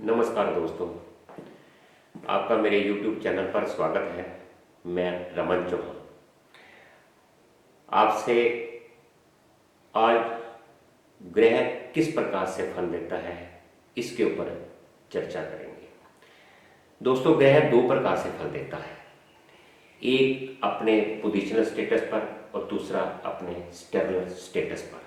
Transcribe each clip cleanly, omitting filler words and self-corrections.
नमस्कार दोस्तों, आपका मेरे YouTube चैनल पर स्वागत है। मैं रमन चौहान आपसे आज ग्रह किस प्रकार से फल देता है इसके ऊपर चर्चा करेंगे। दोस्तों, ग्रह दो प्रकार से फल देता है, एक अपने पोजिशनल स्टेटस पर और दूसरा अपने स्टेबल स्टेटस पर।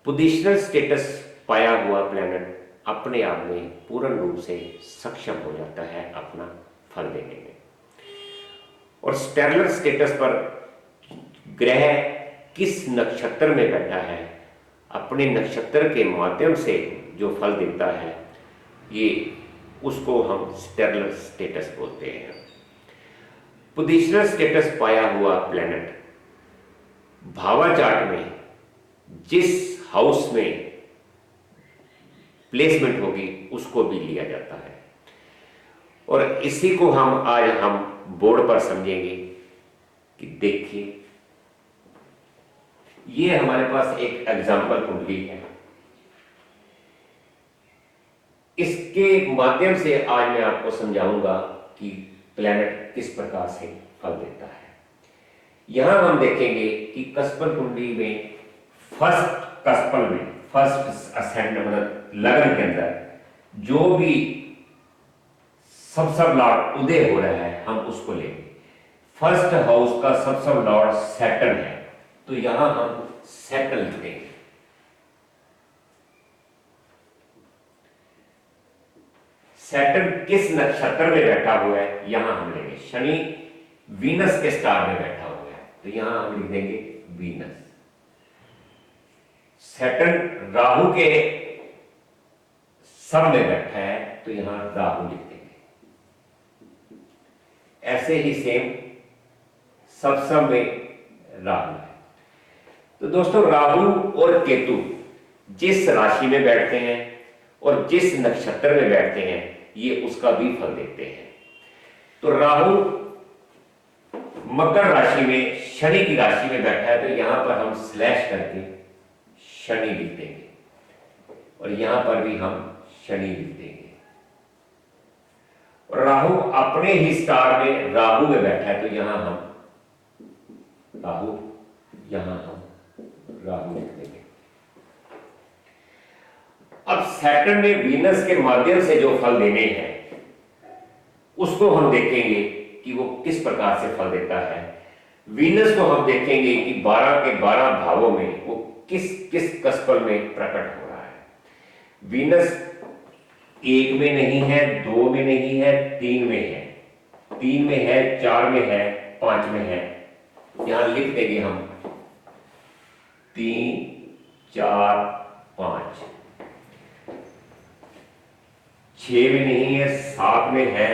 पोजिशनल स्टेटस पाया हुआ प्लैनेट अपने आप में पूर्ण रूप से सक्षम हो जाता है अपना फल देने में, और स्टेलर स्टेटस पर ग्रह किस नक्षत्र में बैठा है अपने नक्षत्र के माध्यम से जो फल देता है ये उसको हम स्टेलर स्टेटस बोलते हैं। पोजिशनल स्टेटस पाया हुआ प्लैनेट भावा चार्ट में जिस हाउस में प्लेसमेंट होगी उसको भी लिया जाता है, और इसी को हम बोर्ड पर समझेंगे कि देखिए ये हमारे पास एक एग्जाम्पल कुंडली है। इसके माध्यम से आज मैं आपको समझाऊंगा कि प्लैनेट किस प्रकार से फल देता है। यहां हम देखेंगे कि कस्पल कुंडली में फर्स्ट असेंड मतलब लगन के अंदर जो भी सब लॉर्ड उदय हो रहा है हम उसको लेंगे। फर्स्ट हाउस का सब लॉर्ड सैटर्न है, तो यहां हम सैटर्न लिखेंगे। सैटर्न किस नक्षत्र में बैठा हुआ है यहां हम लेंगे। शनि वीनस के स्टार में बैठा हुआ है, तो यहां हम लिख देंगे वीनस। सैटर्न राहु के सब में बैठा है, तो यहां राहु लिख देंगे। ऐसे ही सेम सब में राहु है। तो दोस्तों, राहु और केतु जिस राशि में बैठते हैं और जिस नक्षत्र में बैठते हैं ये उसका भी फल देते हैं। तो राहु मकर राशि में शनि की राशि में बैठा है, तो यहां पर हम स्लैश करके शनि लिख देंगे, और यहां पर भी हम शनि लिख देंगे। और राहु अपने ही स्टार में राहु में बैठा है, तो यहां हम राहु लिख देंगे। अब सैटर्न ने वीनस के माध्यम से जो फल देने हैं उसको हम देखेंगे कि वो किस प्रकार से फल देता है। वीनस को हम देखेंगे कि 12 के 12 भावों में वो किस किस कस्पल में प्रकट हो रहा है। वीनस 1 में नहीं है, 2 में नहीं है, 3 में है, 3 में है, 4 में है, 5 में है। यहां लिख देंगे हम 3, 4, 5। 6 में नहीं है, 7 में है,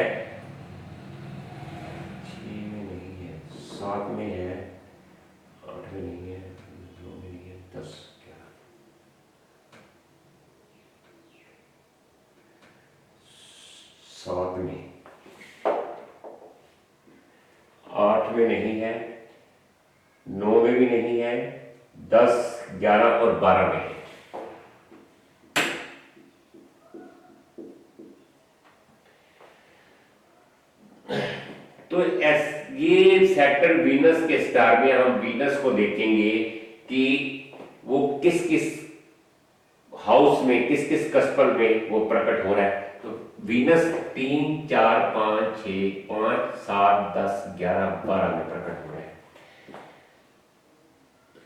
6 में नहीं है, 7 में है, 8 में नहीं है, 2 में नहीं है, 10, 11, 7 में, 8 में नहीं है, 9 में भी नहीं है, 10, 11 और 12 में है। तो ये सैटर्न वीनस के स्टार में हम वीनस को देखेंगे कि वो किस किस हाउस में किस किस कस्पल में वो प्रकट हो रहा है। तो वीनस 3, 4, 5, 6, 5, 7, 10, 11, 12 में प्रकट हो रहा है।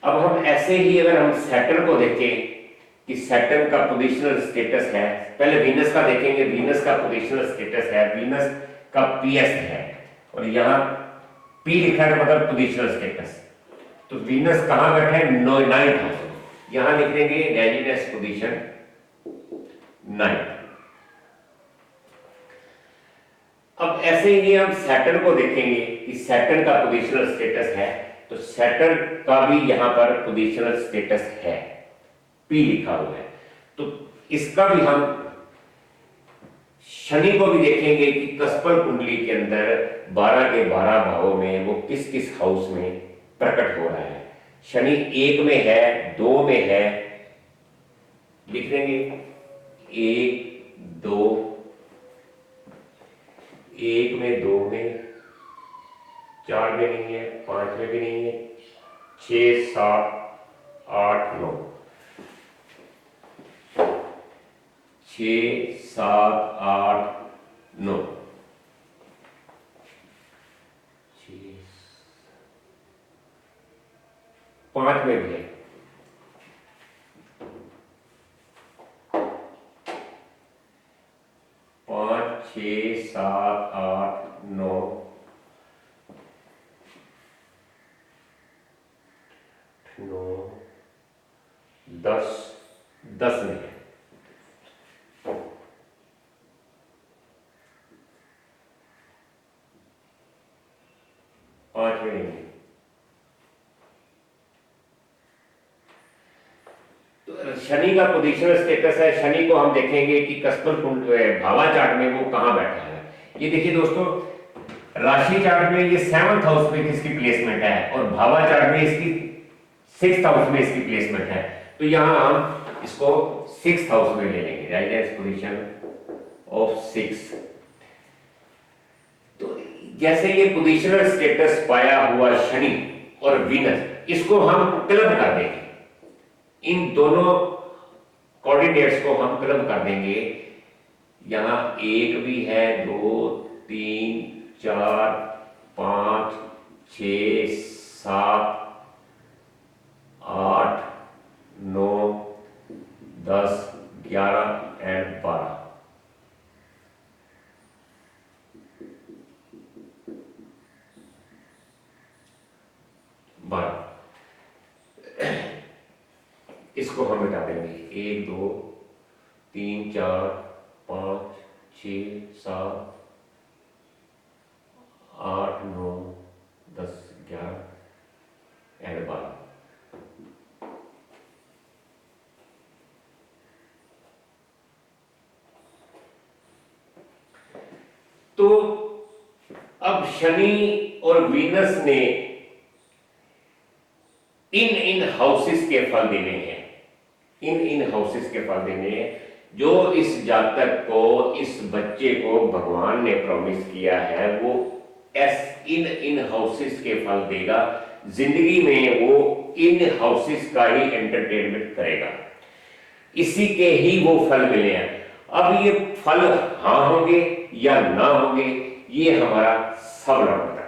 अब हम ऐसे ही अगर हम सैटर्न को देखें कि सैटर्न का पोजिशनल स्टेटस है, पहले वीनस का देखेंगे। वीनस का पोजिशनल स्टेटस है, वीनस का पीएस है, और यहां पी लिखा है मतलब पोजिशनल स्टेटस। तो वीनस कहां बैठा है? 9th house. यहां लिख देंगे रेजिडेंस पोजीशन 9। अब ऐसे ही हम सैटर्न को देखेंगे कि सैटर्न का पोजिशनल स्टेटस है, तो सैटर्न का भी यहां पर पोजिशनल स्टेटस है, पी लिखा हुआ है। तो इसका भी हम शनि को भी देखेंगे कि कस्पल कुंडली के अंदर 12 के 12 भावों में वो किस किस हाउस में प्रकट हो रहा है। शनि 1 में है, 2 में है, लिख देंगे 1 2, 1 में 2 में, 4 में नहीं है, 5 में भी नहीं है, 6 7 8 9, 6 7 8 9, 5 में भी है, 5 6 7 8 9, 9 10, 10 में है, 5 में नहीं है। शनि का पोजीशनल स्टेटस है, शनि को हम देखेंगे कि कस्पर कुंड भावा चार्ट में वो कहां बैठा है। ये देखिए दोस्तों, राशि चार्ट में ये 7th हाउस में इसकी प्लेसमेंट है और भावा चार्ट में इसकी 6th हाउस में इसकी प्लेसमेंट है। तो यहां हम इसको 6th हाउस में ले लेंगे, राइट एज पोजीशन ऑफ 6। तो जैसे ये पोजीशनल स्टेटस पाया हुआ शनि और वीनस, इसको हम क्लब कर देंगे, इन दोनों कोऑर्डिनेट्स को हम क्लब कर देंगे। यहां 1 भी है, 2 3 4 5 6 7 8 9 10 11 एंड 12। इसको हम मिटा देंगे, 1 2 3 4 5 6 7 8 9 10 11 एंड 12। तो अब शनि और वीनस ने इन हाउसेस के फल देने हैं, इन हाउसेस के फल देने हैं। जो इस जातक को, इस बच्चे को भगवान ने प्रॉमिस किया है, वो इन हाउसेस के फल देगा। जिंदगी में वो इन हाउसेस का ही एंटरटेनमेंट करेगा, इसी के ही वो फल मिले हैं। अब ये फल हाँ होंगे या ना होंगे, ये हमारा सब लॉर्ड बताएगा।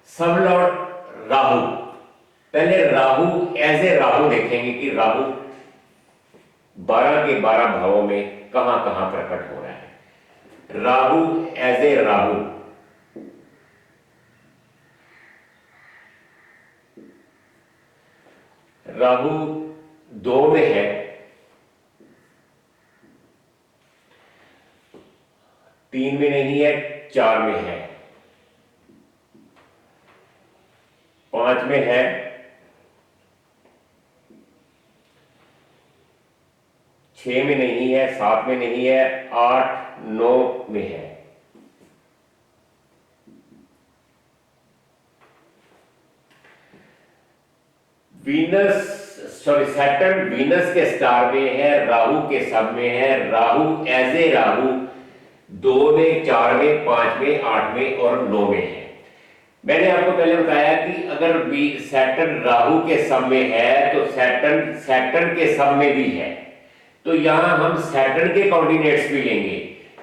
सब लॉर्ड राहु, पहले राहु एज ए राहु देखेंगे कि राहु 12 के 12 भावों में कहां कहां प्रकट हो रहा है। राहु एज ए राहु, राहु 2 में है, 3 में नहीं है, 4 में है, 5 में है, 6 में नहीं है, 7 में नहीं है, 8 9 में है। वीनस सॉरी सैटर्न वीनस के स्टार में है, राहु के सब में है। राहु एज ए राहु 2 में, 4 में, 5 में, 8 में और 9 में है। मैंने आपको पहले बताया कि अगर सैटर्न राहु के सब में है तो सैटर्न के सब में भी है। तो यहां हम सैटर्न के कोऑर्डिनेट्स भी लेंगे।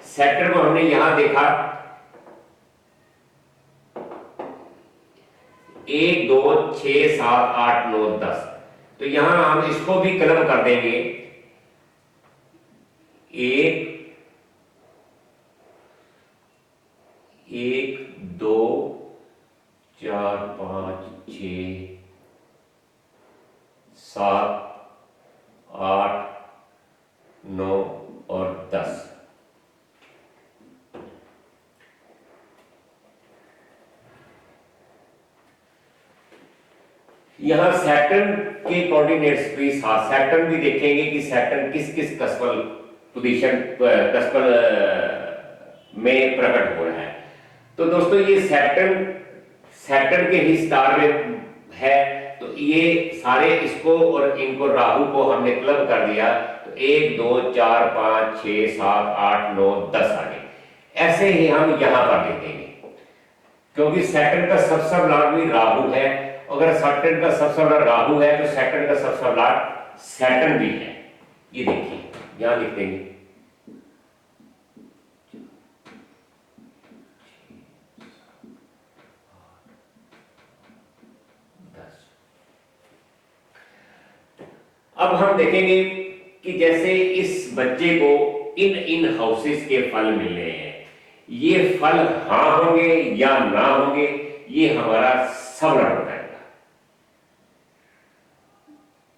सैटर्न को हमने यहां देखा 1 2 6 7 8 9 10, तो यहां हम इसको भी क्लब कर देंगे। 1 1 2 4 5 6 7 8 9 और 10। यहां सैटर्न के कोऑर्डिनेट्स भी साथ, सैटर्न भी देखेंगे कि सैटर्न किस किस कस्पल पोजीशन कस्पल में प्रकट हो रहा है। तो दोस्तों ये सैटर्न के ही स्टार में है, तो ये सारे इसको और इनको राहु को हमने क्लब कर दिया, तो 1 2 4 5 6 7 8 9 10 आ गए। ऐसे ही हम यहां पर दे देंगे, क्योंकि सैटर्न का सबसे बड़ा भी राहु है। अगर सैटर्न का सबसे बड़ा राहु है तो सैटर्न का सबसे बड़ा सैटर्न भी है। ये देखिए यहां लिख देंगे। अब हम देखेंगे कि जैसे इस बच्चे को इन इन हाउसेस के फल मिल रहे हैं, ये फल हाँ होंगे या ना होंगे, ये हमारा सबलर बताएगा।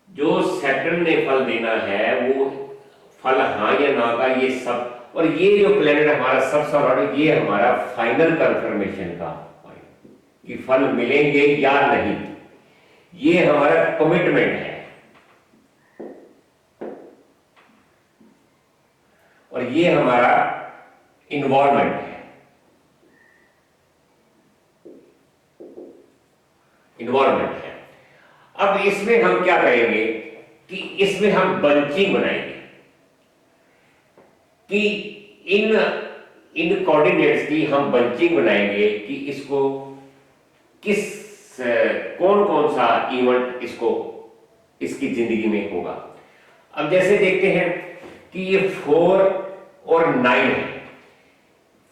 जो सैटर्न ने फल देना है वो फल हाँ या ना का ये सब, और ये जो प्लेनेट हमारा सबसे बड़ा, ये हमारा फाइनल कंफर्मेशन का कि फल मिलेंगे या नहीं, ये हमारा कमिटमेंट है। और ये हमारा इन्वॉल्वमेंट है, इन्वॉल्वमेंट है। अब इसमें हम क्या करेंगे कि इसमें हम बंचिंग बनाएंगे कि इन इन कोऑर्डिनेट्स की हम बंचिंग बनाएंगे कि इसको किस कौन कौन सा इवेंट इसको इसकी जिंदगी में होगा। अब जैसे देखते हैं कि ये 4 और 9 है,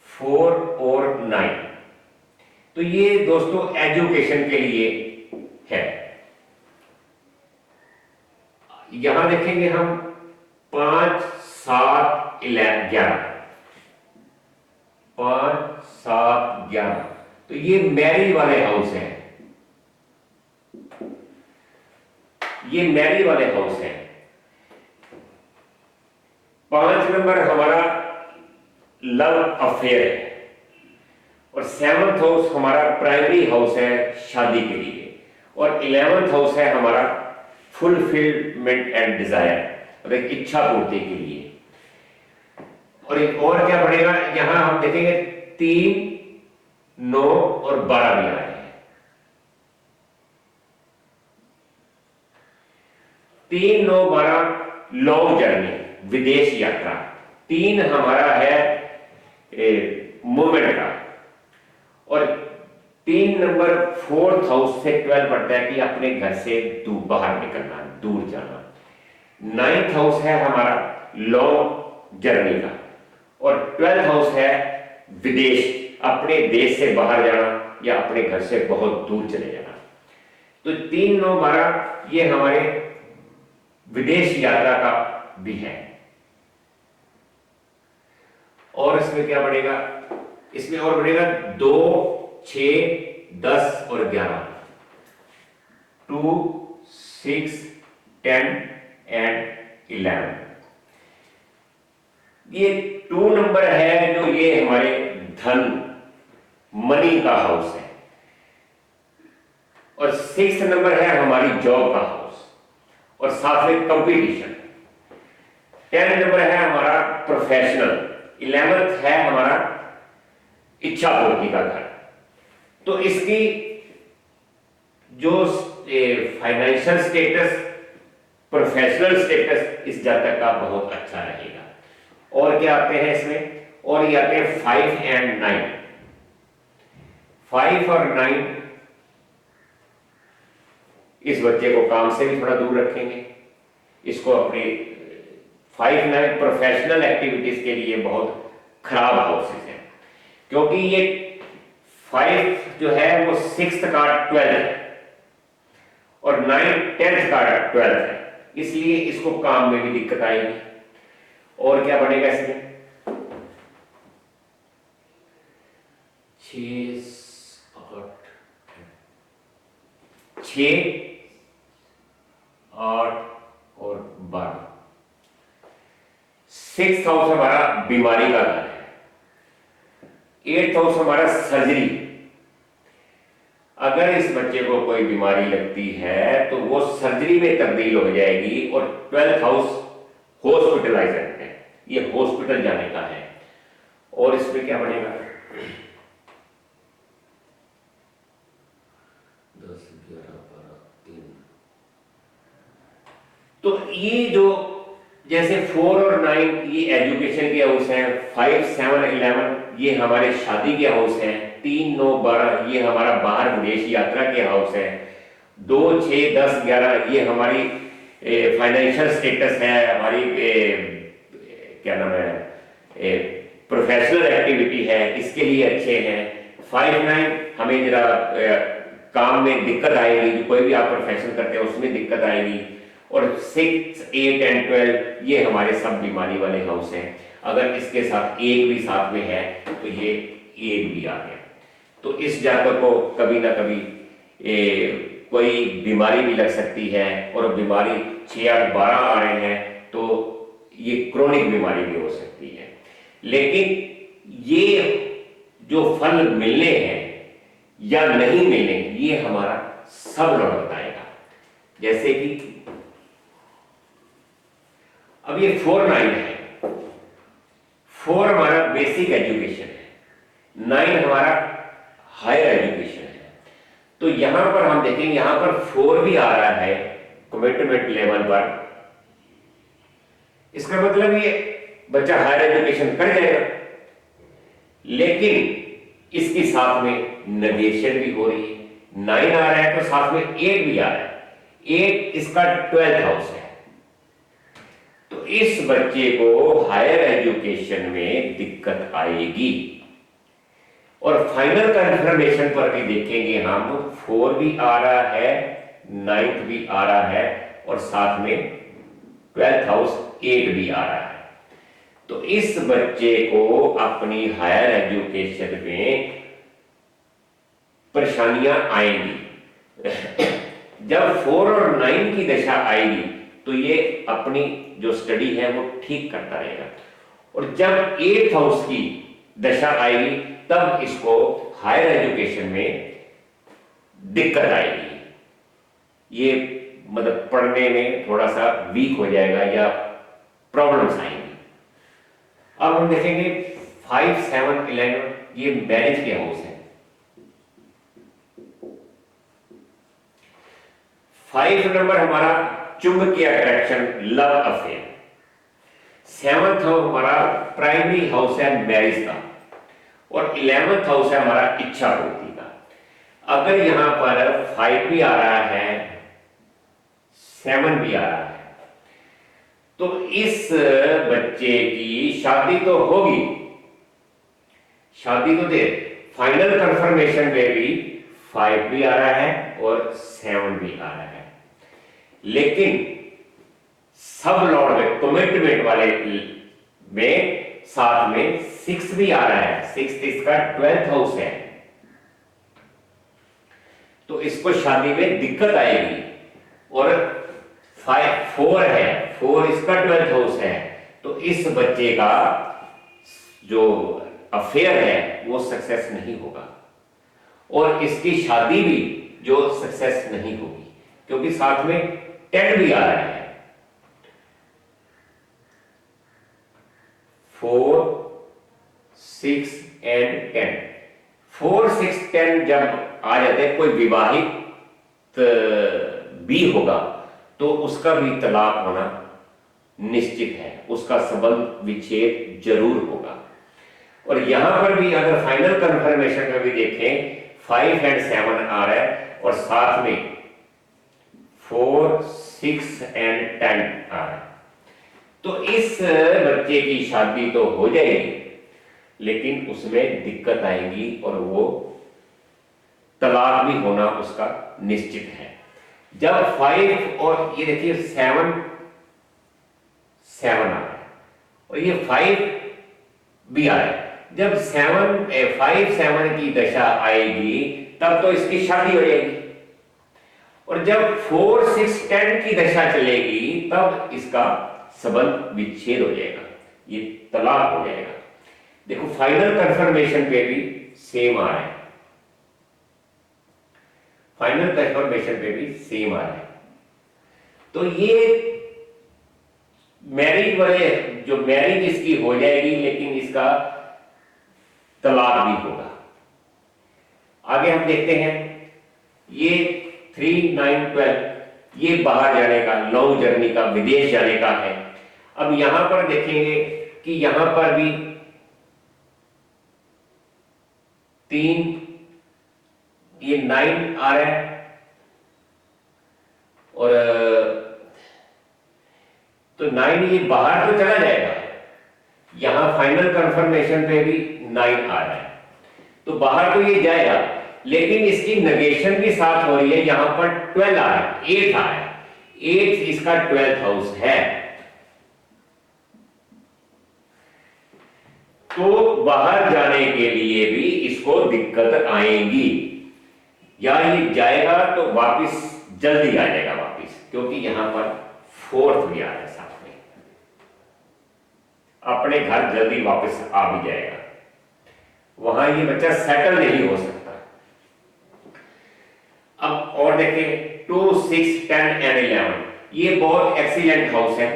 4 और 9, तो ये दोस्तों एजुकेशन के लिए है। यहां देखेंगे हम 5 7 11, 5 7 11, तो ये मैरिज वाले हाउस है, ये मैरिज वाले हाउस है। 5 नंबर हमारा लव अफेयर है, और 7th हाउस हमारा प्राइमरी हाउस है शादी के लिए, और 11th हाउस है हमारा फुलफिलमेंट एंड डिजायर, और एक इच्छा पूर्ति के लिए। और एक और क्या बढ़ेगा, यहां हम देखेंगे 3 9 और 12 भी आ रहे हैं। 3 9 12 लॉन्ग जर्नी, विदेश यात्रा। 3 हमारा है मूवमेंट का, और 3 नंबर 4th हाउस से 12 पड़ता है कि अपने घर से बाहर निकलना, दूर जाना। 9th हाउस है हमारा लॉन्ग जर्नी का, और 12th हाउस है विदेश, अपने देश से बाहर जाना या अपने घर से बहुत दूर चले जाना। तो 3 9 12 ये हमारे विदेश यात्रा का भी है। और इसमें क्या बढ़ेगा, इसमें और बढ़ेगा 2 6 10 और 11, 2 6 10 एंड 11। ये 2 नंबर है जो ये हमारे धन मनी का हाउस है, और 6th नंबर है हमारी जॉब का हाउस, और साथ में कंपटीशन। 10 नंबर है हमारा प्रोफेशनल, 11th है हमारा इच्छा पूर्ति का घर। तो इसकी जो फाइनेंशियल स्टेटस, प्रोफेशनल स्टेटस इस जातक का बहुत अच्छा रहेगा। और क्या आते हैं इसमें, और ये आते हैं 5 एंड 9। 5 और 9 इस बच्चे को काम से भी थोड़ा दूर रखेंगे, इसको अपनी 5 9 प्रोफेशनल एक्टिविटीज के लिए बहुत खराब हाउसेस हैं, क्योंकि ये 5 जो है वो 6th का 12 है, और 9 10th का 12 है, इसलिए इसको काम में भी दिक्कत आएगी। और क्या बनेगा इसमें, 6 8 और 12। 6th हाउस हमारा बीमारी का घर है, 8th हाउस हमारा सर्जरी। अगर इस बच्चे को कोई बीमारी लगती है तो वो सर्जरी में तब्दील हो जाएगी, और 12th हाउस हॉस्पिटलाइजेशन है, ये हॉस्पिटल जाने का है। और इसमें क्या बनेगा, 10 11 12 3 तो ये जो जैसे 4 और 9 ये एजुकेशन के हाउस हैं, 5, 7, 11 ये हमारे शादी के हाउस हैं, 3, 9, 12 ये हमारा बाहर विदेश यात्रा के हाउस है, 2, 6, 10, 11 ये हमारी फाइनेंशियल स्टेटस है, हमारी क्या नाम है प्रोफेशनल एक्टिविटी है, इसके लिए अच्छे हैं। 5, 9 हमें जरा काम में दिक्कत आएगी, कोई भी आप प्रोफेशन करते हैं उसमें दिक्कत आएगी। और 6, 8 एंड 12 ये हमारे सब बीमारी वाले हाउस हैं। अगर इसके साथ 1 भी साथ में है तो ये 1 भी आ गया। तो इस जातक को कभी ना कभी कोई बीमारी भी लग सकती है, और बीमारी 6, 8, 12 आ रहे हैं तो ये क्रोनिक बीमारी भी हो सकती है। लेकिन ये जो फल मिलने हैं या नहीं मिलने ये हमारा सब लॉर्ड बताएगा। जैसे कि अब ये 4, 9 है। 4 हमारा बेसिक एजुकेशन है, 9 हमारा हायर एजुकेशन है। तो यहां पर हम देखेंगे, यहां पर 4 भी आ रहा है कमिटमेंट लेवल पर। इसका मतलब ये बच्चा हायर एजुकेशन कर जाएगा, लेकिन इसके साथ में नेगेशन भी हो रही है। 9 आ रहा है तो साथ में 8 भी आ रहा है। 8 इसका 12th हाउस है। तो इस बच्चे को हायर एजुकेशन में दिक्कत आएगी। और फाइनल कंफर्मेशन पर भी देखेंगे हम, 4 भी आ रहा है, 9th भी आ रहा है, और साथ में 12th हाउस 8 भी आ रहा है। तो इस बच्चे को अपनी हायर एजुकेशन में परेशानियां आएंगी। जब 4 और 9 की दशा आएगी तो ये अपनी जो स्टडी है वो ठीक करता रहेगा। और जब 8th हाउस की दशा आएगी तब इसको हायर एजुकेशन में दिक्कत आएगी। ये मतलब पढ़ने में थोड़ा सा वीक हो जाएगा या प्रॉब्लम्स आएंगी। अब हम देखेंगे 5, 7, 11 ये मैरिज के हाउस है। 5 नंबर हमारा चुंबकीय अट्रैक्शन, लव अफेयर। 7th हमारा प्राइमरी हाउस है मैरिज का, और 11th हाउस है हमारा इच्छा पूर्ति का। अगर यहां पर 5 भी आ रहा है, 7 भी आ रहा है, तो इस बच्चे की शादी तो होगी, शादी तो दे। फाइनल कंफर्मेशन में भी 5 भी आ रहा है और 7 भी आ रहा है, लेकिन सब लॉर्ड में कमिटमेंट वाले में साथ में 6 भी आ रहा है। 6 इसका 12th हाउस है, तो इसको शादी में दिक्कत आएगी। और 4 है, 4 इसका 12th हाउस है, तो इस बच्चे का जो अफेयर है वो सक्सेस नहीं होगा, और इसकी शादी भी जो सक्सेस नहीं होगी, क्योंकि साथ में 10 भी आ रहा है। 4, 6 एंड 10। 4, 6, 10 जब आ जाते हैं, कोई विवाहित भी होगा तो उसका भी तलाक होना निश्चित है, उसका संबंध विच्छेद जरूर होगा। और यहां पर भी अगर फाइनल कंफर्मेशन में भी देखें, 5 एंड 7 आ रहा है, और साथ में 4, 6 एंड 10 आ रहा है। तो इस बच्चे की शादी तो हो जाएगी, लेकिन उसमें दिक्कत आएगी और वो तलाक भी होना उसका निश्चित है। जब 5 और ये देखिए 7 आ रहा है, और ये 5 भी आ रहा है। जब 5, 7 की दशा आएगी तब तो इसकी शादी हो जाएगी, और जब 4, 6, 10 की दशा चलेगी तब इसका संबंध विच्छेद हो जाएगा, ये तलाक हो जाएगा। देखो फाइनल कंफर्मेशन पे भी सेम आ रहा है, फाइनल कंफर्मेशन पे भी सेम आ रहा है। तो ये मैरिज वाले, जो मैरिज इसकी हो जाएगी लेकिन इसका तलाक भी होगा। आगे हम देखते हैं, ये 3, 9, 12 ये बाहर जाने का, लॉन्ग जर्नी का, विदेश जाने का है। अब यहां पर देखेंगे कि यहां पर भी 3, ये 9 आ रहा है, और तो 9 ये बाहर तो चला जाएगा, यहां फाइनल कंफर्मेशन पे भी 9 आ रहा है, तो बाहर तो ये जाएगा, लेकिन इसकी नेगेशन भी साथ हो रही है। यहां पर 12 आ रहा है, 8 आ रहा है, 8 इसका 12th हाउस है, तो बाहर जाने के लिए भी इसको दिक्कत आएगी, या ये जाएगा तो वापस जल्दी आ जाएगा वापस, क्योंकि यहां पर 4th भी आ रहा है साथ में, अपने घर जल्दी वापस आ भी जाएगा, वहां ये बच्चा सेटल नहीं हो सकता। अब और देखें 2, 6, 10 एंड 11, ये बहुत एक्सीलेंट हाउस है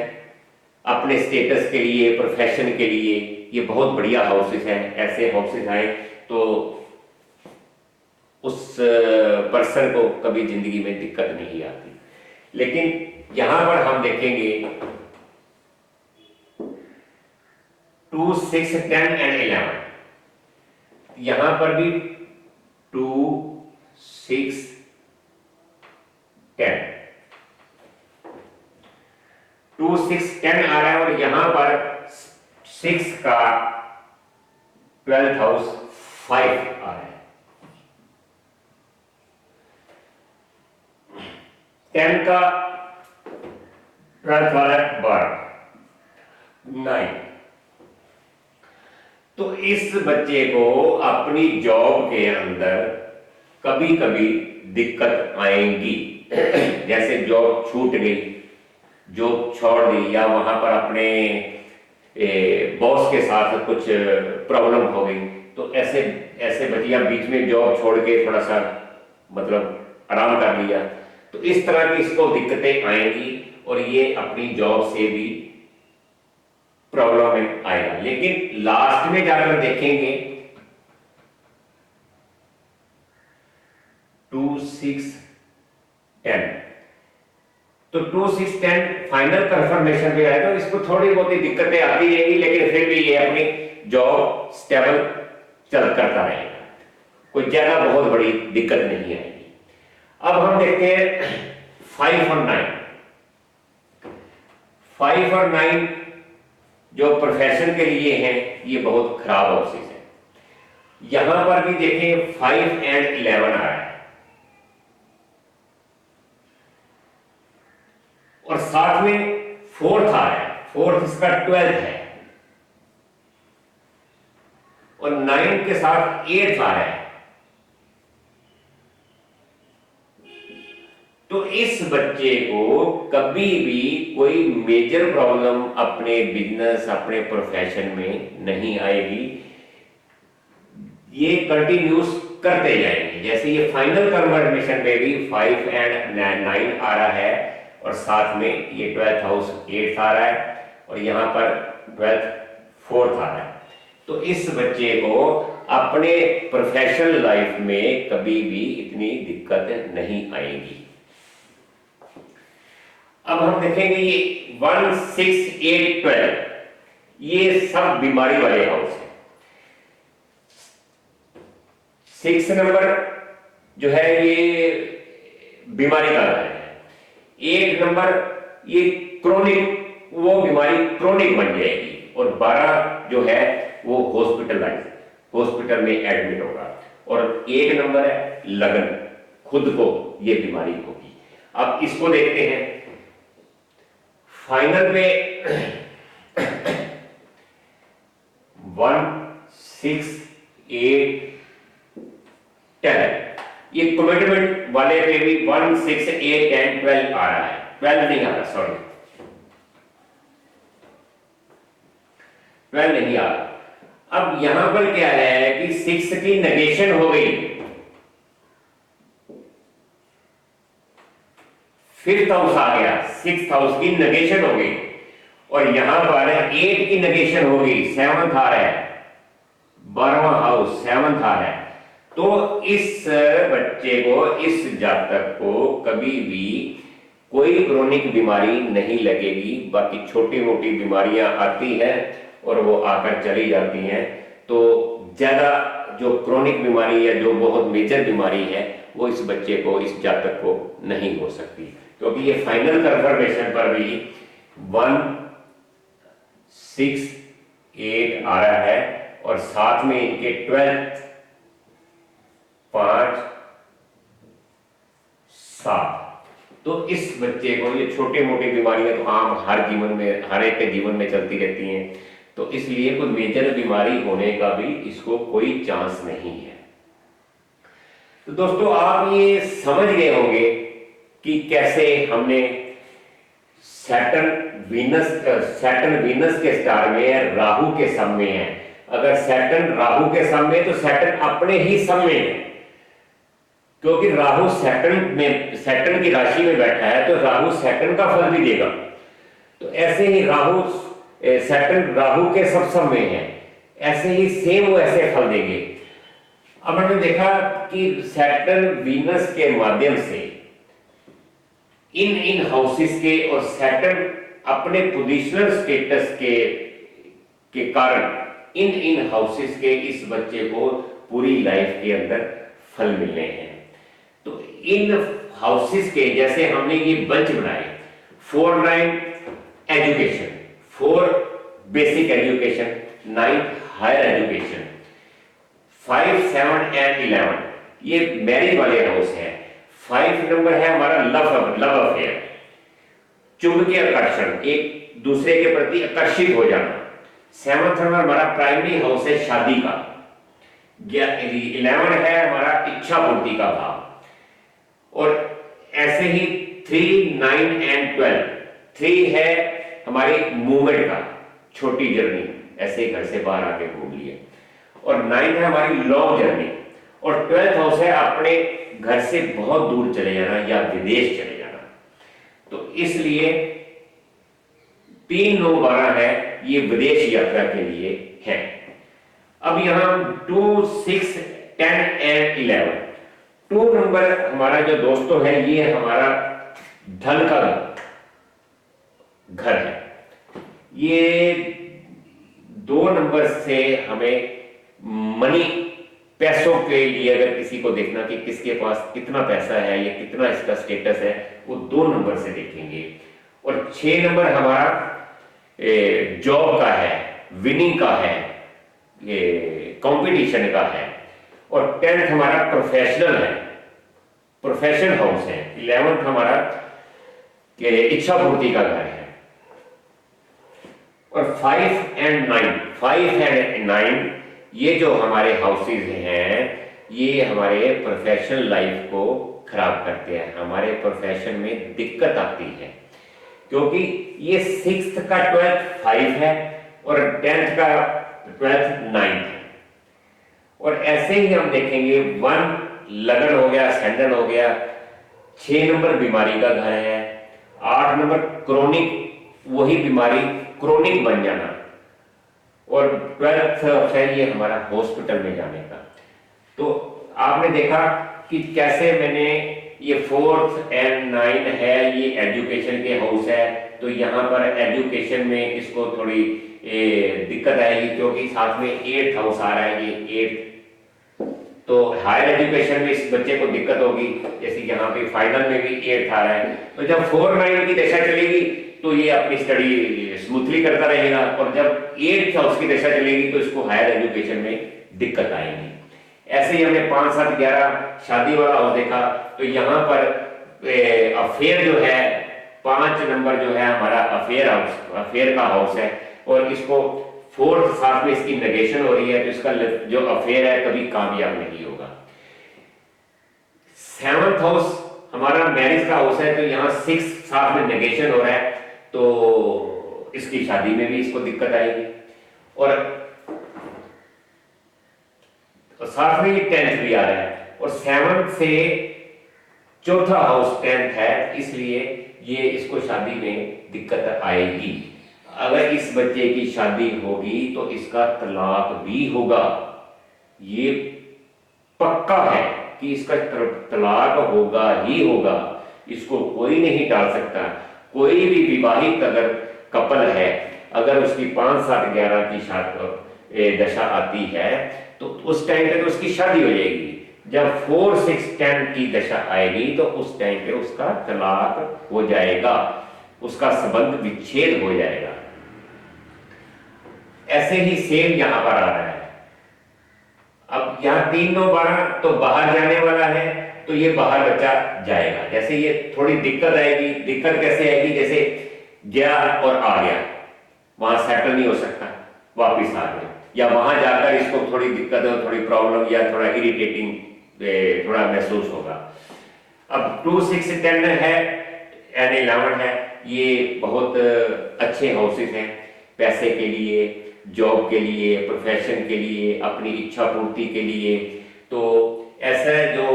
अपने स्टेटस के लिए, प्रोफेशन के लिए, ये बहुत बढ़िया हाउसेस हैं। ऐसे हाउसेस आए तो उस पर्सन को कभी जिंदगी में दिक्कत नहीं आती। लेकिन यहां पर हम देखेंगे 2, 6, 10 एंड 11, यहां पर भी 2, 6, 10, 2, 6, 10 आ रहा है, और यहां पर 6 का 12th हाउस 5 आ रहा है, 10 का 12th आ रहा है 12, 9। तो इस बच्चे को अपनी जॉब के अंदर कभी कभी दिक्कत आएंगी, जैसे जॉब छूट गई, जॉब छोड़ दी, या वहां पर अपने बॉस के साथ कुछ प्रॉब्लम हो गई, तो ऐसे ऐसे बच्चियां बीच में जॉब छोड़ के थोड़ा सा मतलब आराम कर लिया, तो इस तरह की इसको दिक्कतें आएंगी, और ये अपनी जॉब से भी प्रॉब्लम में आएगा। लेकिन लास्ट में जाकर देखेंगे 2, 6, 10, तो 2, 6, 10 फाइनल कंफर्मेशन पे आएगा, इसको थोड़ी बहुत दिक्कतें आती रहेंगी, लेकिन फिर भी ये अपनी जॉब स्टेबल चल करता रहेगा, कोई ज्यादा बहुत बड़ी दिक्कत नहीं आएगी। अब हम देखते हैं 5 और 9। 5 और 9 जो प्रोफेशन के लिए हैं, ये बहुत खराब हाउसेस है। यहां पर भी देखें 5 एंड 11 आ रहा है, और साथ में 4th आ रहा है, 4th इसका 12th है, और 9 के साथ 8th आ रहा है। तो इस बच्चे को कभी भी कोई मेजर प्रॉब्लम अपने बिजनेस, अपने प्रोफेशन में नहीं आएगी, ये कंटिन्यूस करते जाएंगे। जैसे ये फाइनल कंफर्मेशन में भी 5 एंड 9 आ रहा है, और साथ में ये 12th हाउस 8th आ रहा है, और यहां पर 12th 4th आ रहा है। तो इस बच्चे को अपने प्रोफेशनल लाइफ में कभी भी इतनी दिक्कत नहीं आएगी। अब हम देखेंगे ये 1, 6, 8, 12, ये सब बीमारी वाले हाउस है। 6 नंबर जो है ये बीमारी का है, 8 नंबर ये क्रोनिक, वो बीमारी क्रोनिक बन जाएगी, और 12 जो है वो हॉस्पिटल में एडमिट होगा, और 1 नंबर है लगन, खुद को ये बीमारी होगी। अब इसको देखते हैं फाइनल में 1, 6, 8, 10, ये कमिटमेंट वाले पे भी 1, 6, 8, 10, 12 आ रहा है, 12 नहीं आ रहा, सॉरी 12 नहीं आ रहा। अब यहां पर क्या है कि 6 की नेगेशन हो गई, 5th हाउस आ गया, 6th हाउस की नेगेशन हो गई, और यहां पर 8 की नेगेशन हो गई, 7th आ रहा है, 12वां हाउस 7th आ रहा है। तो इस बच्चे को, इस जातक को कभी भी कोई क्रोनिक बीमारी नहीं लगेगी। बाकी छोटी मोटी बीमारियां आती हैं और वो आकर चली जाती हैं, तो ज्यादा जो क्रोनिक बीमारी या जो बहुत मेजर बीमारी है वो इस बच्चे को, इस जातक को नहीं हो सकती, क्योंकि ये फाइनल कंफर्मेशन पर भी 1, 6, 8 आ रहा है और साथ में इनके 12, 5, 7। तो इस बच्चे को, ये छोटे मोटी बीमारियां तो आम हर जीवन में, हर एक के जीवन में चलती रहती हैं, तो इसलिए कोई मेजर बीमारी होने का भी इसको कोई चांस नहीं है। तो दोस्तों आप ये समझ गए होंगे कि कैसे हमने सैटर्न वीनस के स्टार में है, राहु के सम में है। अगर सैटर्न राहु के सम में, तो सैटर्न अपने ही सम में है, क्योंकि राहु सैटर्न की राशि में बैठा है, तो राहु सैटर्न का फल भी देगा। तो ऐसे ही सैटर्न राहु के सम में है, ऐसे ही सेम वो ऐसे फल देंगे। अब हमने देखा कि सैटर्न वीनस के माध्यम से इन हाउसेस के, और सैटर्न अपने पोजिशनल स्टेटस के कारण इन हाउसेस के इस बच्चे को पूरी लाइफ के अंदर फल मिलने हैं। तो इन हाउसेस के, जैसे हमने ये बंच बनाए, 4, 9 education, 4 basic education, 9 higher education, 5, 7 and 11 ये मैरिज वाले हाउस है। 5 नंबर है हमारा लव अफेयर, चुंबकीय आकर्षण, एक दूसरे के प्रति आकर्षित हो जाना। 7th नंबर हमारा प्राइमरी हाउस है शादी का। 11 है हमारा इच्छा पूर्ति का भाव। और ऐसे ही 3, 9 एंड 12, 3 है हमारी मूवमेंट का, छोटी जर्नी, ऐसे घर से बाहर आके घूम लिए। और 9 है हमारी लॉन्ग जर्नी। और 12th हाउस है अपने घर से बहुत दूर चले जाना या विदेश चले जाना। तो इसलिए 3, 9, 12 है, ये विदेश यात्रा के लिए है। अब यहां 2, 6, 10 एंड 11, 2 नंबर हमारा जो दोस्तों है, ये हमारा धन का घर है। ये 2 नंबर से हमें मनी, पैसों के लिए अगर किसी को देखना कि किसके पास कितना पैसा है या कितना इसका स्टेटस है, वो 2 नंबर से देखेंगे। और 6 नंबर हमारा जॉब का है, विनिंग का है, कंपटीशन का है। और 10th हमारा प्रोफेशनल है, प्रोफेशनल हाउस है। 11th हमारा इच्छा पूर्ति का घर है। और 5 एंड 9 ये जो हमारे हाउसेज हैं, ये हमारे प्रोफेशनल लाइफ को खराब करते हैं, हमारे प्रोफेशन में दिक्कत आती है, क्योंकि ये 6th का 12th 5 है और 10th का 12th 9 है। और ऐसे ही हम देखेंगे 1 लगन हो गया, सैंडल हो गया। 6 नंबर बीमारी का घर है। 8 नंबर क्रोनिक, वही बीमारी क्रोनिक बन जाना। और 12th है ये हमारा हॉस्पिटल में जाने का। तो आपने देखा कि कैसे मैंने ये 4th एंड 9 है, ये एजुकेशन के हाउस है। तो यहाँ पर एजुकेशन में इसको थोड़ी दिक्कत आएगी, क्योंकि साथ में 8th हाउस आ रहा है, ये 8th। तो हायर एजुकेशन में इस बच्चे को दिक्कत होगी, जैसे यहाँ पे फाइनल में भी 8th आ रहा है। तो जब 4, 9 की दशा चलेगी तो ये अपनी स्टडी स्मूथली करता रहेगा, और जब 8th हाउस की दशा चलेगी तो इसको हायर एजुकेशन में दिक्कत आएगी। ऐसे ही हमने 5, 7, 11 शादी वाला हाउस देखा। तो यहाँ पर अफेयर जो है, 5 नंबर जो है हमारा अफेयर का हाउस है, और इसको 4th साथ में इसकी नेगेशन हो रही है, तो इसका जो अफेयर है कभी कामयाब नहीं होगा। 7th हाउस हमारा मैरिज का हाउस है, तो यहाँ 6 साथ में नेगेशन हो रहा है, तो इसकी शादी में भी इसको दिक्कत आएगी। और साथ में 10th भी आ रहा है, और 7th से 4था हाउस 10th है, इसलिए ये इसको शादी में दिक्कत आएगी। अगर इस बच्चे की शादी होगी तो इसका तलाक भी होगा, ये पक्का है कि इसका तलाक होगा ही होगा, इसको कोई नहीं टाल सकता। कोई भी विवाहित अगर कपल है, अगर उसकी 5, 7, 11 की दशा आती है तो उस टाइम पे तो उसकी शादी हो जाएगी। जब 4, 6, 10 की दशा आएगी तो उस टाइम पे उसका तलाक हो जाएगा, उसका संबंध विच्छेद हो जाएगा। ऐसे ही सेम यहां पर आ रहा है। अब यहाँ 3, 9, 12 तो बाहर जाने वाला है, तो ये बाहर बच्चा जाएगा। जैसे ये थोड़ी दिक्कत आएगी। दिक्कत कैसे आएगी? जैसे गया और आ गया, वहां सेटल नहीं हो सकता, वापिस आ गया, या वहां जाकर इसको थोड़ी दिक्कत हो, थोड़ी प्रॉब्लम या थोड़ा इरिटेटिंग थोड़ा महसूस होगा। अब 2, 6, 10 है एंड 11 है, ये बहुत अच्छे हाउसेस हैं पैसे के लिए, जॉब के लिए, प्रोफेशन के लिए, अपनी इच्छा पूर्ति के लिए। तो ऐसे जो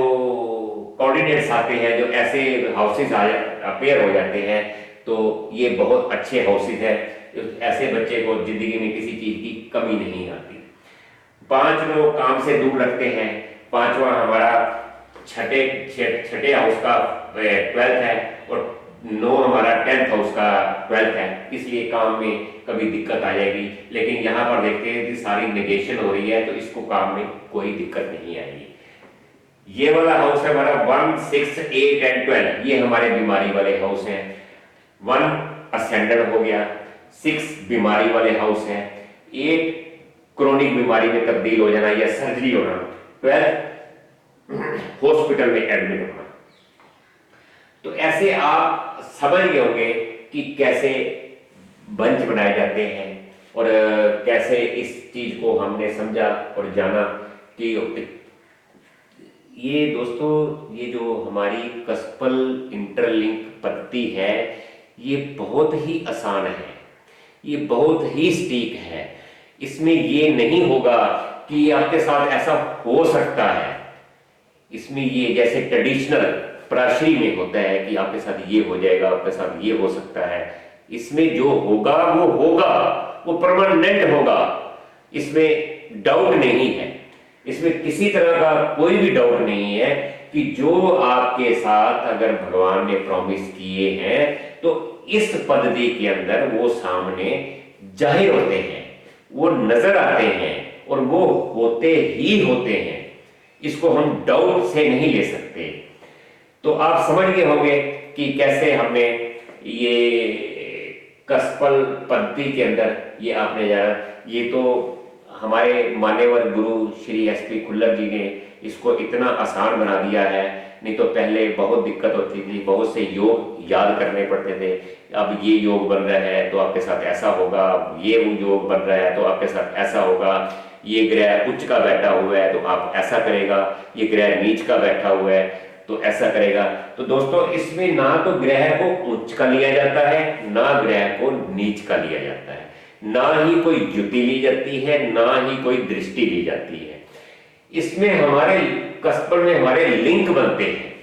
कोऑर्डिनेट्स आते हैं, जो ऐसे हाउसेस अपेयर हो जाते हैं, तो ये बहुत अच्छे हाउसेस हैं। ऐसे बच्चे को जिंदगी में किसी चीज की कमी नहीं आती। 5 लोग काम से दूर रखते हैं। 5वां हमारा छठे हाउस का 12th है, और 9 हमारा 10th हाउस का 12th है, इसलिए काम में कभी दिक्कत आ जाएगी। लेकिन यहाँ पर देखते हैं कि सारी नेगेशन हो रही है, तो इसको काम में कोई दिक्कत नहीं आएगी। ये वाला हाउस है हमारा 1, 6, 8 एंड 12, ये हमारे बीमारी वाले हाउस हैं। 1 असेंडेंट हो गया, 6 बीमारी वाले हाउस हैं, 8 क्रोनिक बीमारी में तब्दील हो जाना या सर्जरी होना, 12 हॉस्पिटल में एडमिट होना। तो ऐसे आप समझ गए होंगे कि कैसे बंच बनाए जाते हैं, और कैसे इस चीज को हमने समझा और जाना कि ये दोस्तों, ये जो हमारी कस्पल इंटरलिंक पद्धति है, ये बहुत ही आसान है, ये बहुत ही सटीक है। इसमें ये नहीं होगा कि आपके साथ ऐसा हो सकता है। इसमें ये जैसे ट्रेडिशनल प्राशी में होता है कि आपके साथ ये हो जाएगा, आपके साथ ये हो सकता है। इसमें जो होगा वो होगा, वो परमानेंट होगा, इसमें डाउट नहीं है। इसमें किसी तरह का कोई भी डाउट नहीं है कि जो आपके साथ अगर भगवान ने प्रॉमिस किए हैं तो इस पद्धति के अंदर वो सामने जाहिर होते हैं, वो नजर आते हैं, और वो होते ही होते हैं। इसको हम डाउट से नहीं ले सकते। तो आप समझ गए होंगे कि कैसे हमने ये कस्पल पद्धति के अंदर ये आपने जाना। ये तो हमारे मान्यवर गुरु श्री SP खुल्लर जी ने इसको इतना आसान बना दिया है। नहीं तो पहले बहुत दिक्कत होती थी, बहुत से योग याद करने पड़ते थे। अब ये योग बन रहा है तो आपके साथ ऐसा होगा, ये योग बन रहा है तो आपके साथ ऐसा होगा, ये ग्रह उच्च का बैठा हुआ है तो आप ऐसा करेगा, ये ग्रह नीच का बैठा हुआ है तो ऐसा करेगा। तो दोस्तों, इसमें ना तो ग्रह को उच्च का लिया जाता है, ना ग्रह को नीच का लिया जाता है, ना ही कोई युति ली जाती है, ना ही कोई दृष्टि ली जाती है। इसमें हमारे कस्पल में हमारे लिंक बनते हैं,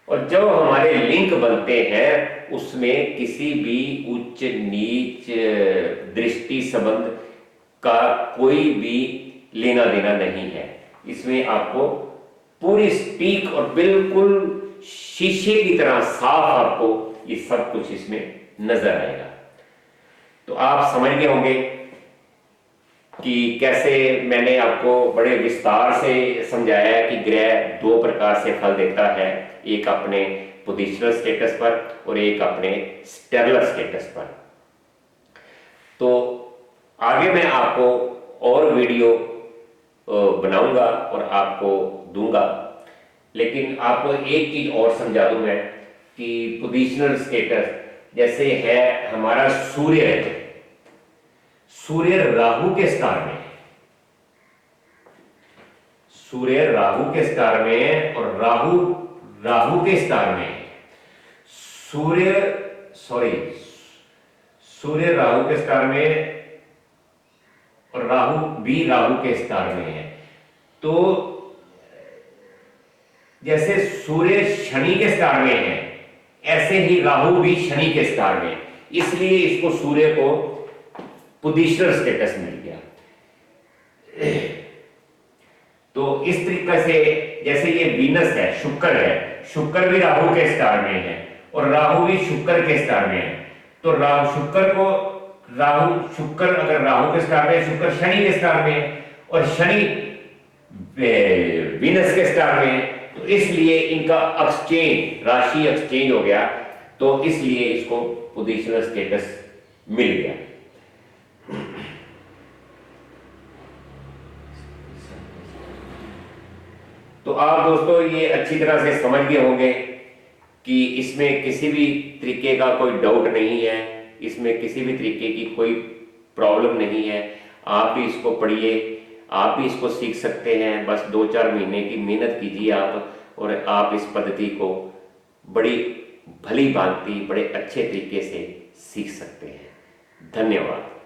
और जब हमारे लिंक बनते हैं उसमें किसी भी उच्च नीच दृष्टि संबंध का कोई भी लेना देना नहीं है। इसमें आपको पूरी स्पीक और बिल्कुल शीशे की तरह साफ आपको ये सब कुछ इसमें नजर आएगा। तो आप समझ गए होंगे कि कैसे मैंने आपको बड़े विस्तार से समझाया कि ग्रह 2 प्रकार से फल देता है, एक अपने पोजिशनल स्टेटस पर और एक अपने स्टेरलर स्टेटस पर। तो आगे मैं आपको और वीडियो बनाऊंगा और आपको दूंगा, लेकिन आपको एक चीज और समझा दूं मैं कि पोजिशनल स्टेटस जैसे है हमारा सूर्य राहु के स्टार में, सूर्य राहु के स्टार में और राहु के स्टार में, सूर्य राहु के स्टार में और राहु भी राहु के स्टार में है। तो जैसे सूर्य शनि के स्टार में है, ऐसे ही राहु भी शनि के स्टार में, इसलिए इसको सूर्य को पोजिशनल स्टेटस मिल गया। तो इस तरीके से जैसे ये वीनस है, शुक्र है, शुक्र भी राहु के स्टार में है और राहु भी शुक्र के स्टार में है। तो राहु शुक्र को शुक्र अगर राहु के स्टार में है, शुक्र शनि के स्टार में है और शनि वीनस के स्टार में है, तो इसलिए इनका एक्सचेंज, राशि एक्सचेंज हो गया, तो इसलिए इसको पोजिशनल स्टेटस मिल गया। तो आप दोस्तों ये अच्छी तरह से समझ गए होंगे कि इसमें किसी भी तरीके का कोई डाउट नहीं है, इसमें किसी भी तरीके की कोई प्रॉब्लम नहीं है। आप भी इसको पढ़िए, आप भी इसको सीख सकते हैं। बस 2-4 महीने की मेहनत कीजिए आप, और आप इस पद्धति को बड़ी भली भांति बड़े अच्छे तरीके से सीख सकते हैं। धन्यवाद।